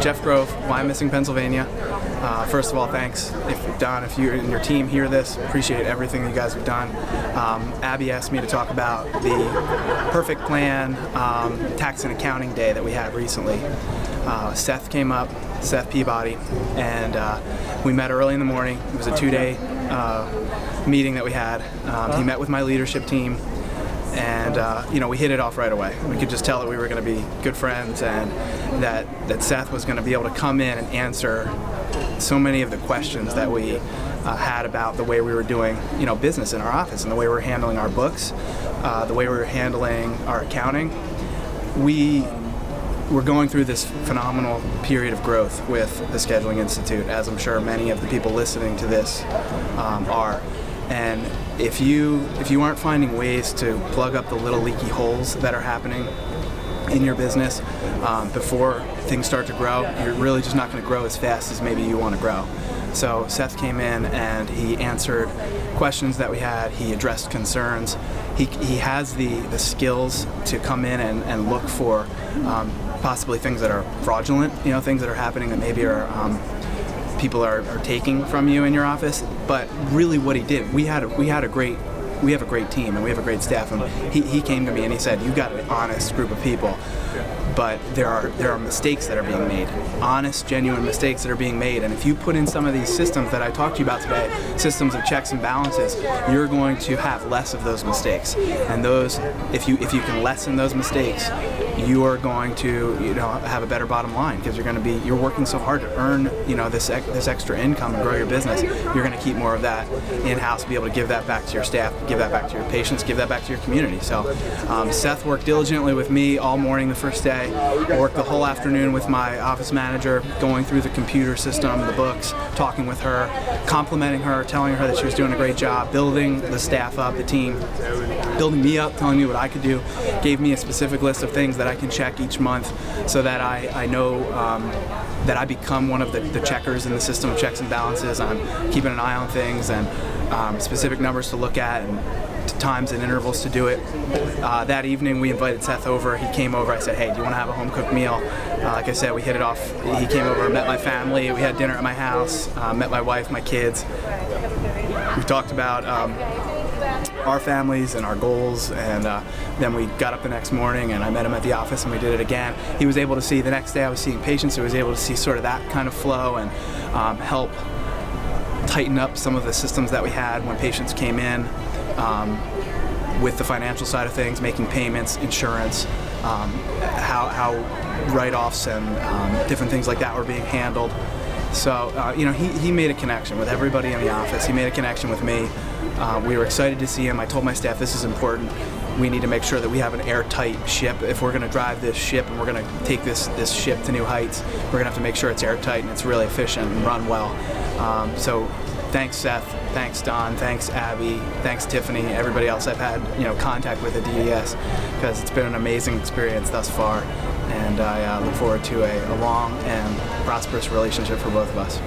Jeff Grove, Wyomissing, Pennsylvania. First of all, thanks. If you and your team hear this, appreciate everything you guys have done. Abby asked me to talk about the Perfect Plan tax and accounting day that we had recently. Seth came up, Seth Peabody, and we met early in the morning. It was a 2-day meeting that we had. He met with my leadership team, and we hit it off right away. We could just tell that we were going to be good friends, and that Seth was going to be able to come in and answer so many of the questions that we had about the way we were doing business in our office and the way we were handling our books, the way we were handling our accounting. We're going through this phenomenal period of growth with the Scheduling Institute, as I'm sure many of the people listening to this are. And if you aren't finding ways to plug up the little leaky holes that are happening in your business before things start to grow, you're really just not going to grow as fast as maybe you want to grow. So Seth came in and he answered questions that we had. He addressed concerns. He has the skills to come in and look for possibly things that are fraudulent, things that are happening that maybe are people are taking from you in your office. But really, what he did, we have a great team and we have a great staff. And he came to me and he said, "You got an honest group of people, but there are mistakes that are being made, honest, genuine mistakes that are being made. And if you put in some of these systems that I talked to you about today, systems of checks and balances, you're going to have less of those mistakes. And those, if you can lessen those mistakes, you are going to have a better bottom line, because you're working so hard to earn this extra income and grow your business. You're going to keep more of that in-house, be able to give that back to your staff, give that back to your patients, give that back to your community." So Seth worked diligently with me all morning the first day. I worked the whole afternoon with my office manager, going through the computer system, the books, talking with her, complimenting her, telling her that she was doing a great job, building the staff up, the team, building me up, telling me what I could do, gave me a specific list of things that I can check each month so that I know that I become one of the checkers in the system of checks and balances. I'm keeping an eye on things and specific numbers to look at and times and intervals to do it. That evening we invited Seth over. He came over. I said, "Hey, do you want to have a home cooked meal?" Like I said, we hit it off. He came over, met my family. We had dinner at my house, met my wife, my kids. We talked about our families and our goals, and then we got up the next morning and I met him at the office and we did it again. He was able to see, the next day I was seeing patients, so he was able to see sort of that kind of flow and help tighten up some of the systems that we had when patients came in, with the financial side of things, making payments, insurance, how write-offs and different things like that were being handled. So he made a connection with everybody in the office. He made a connection with me. We were excited to see him. I told my staff, this is important. We need to make sure that we have an airtight ship. If we're going to drive this ship and we're going to take this ship to new heights, we're going to have to make sure it's airtight and it's really efficient and run well. So thanks Seth, thanks Don, thanks Abby, thanks Tiffany, everybody else I've had contact with at DDS, because it's been an amazing experience thus far, and I look forward to a long and prosperous relationship for both of us.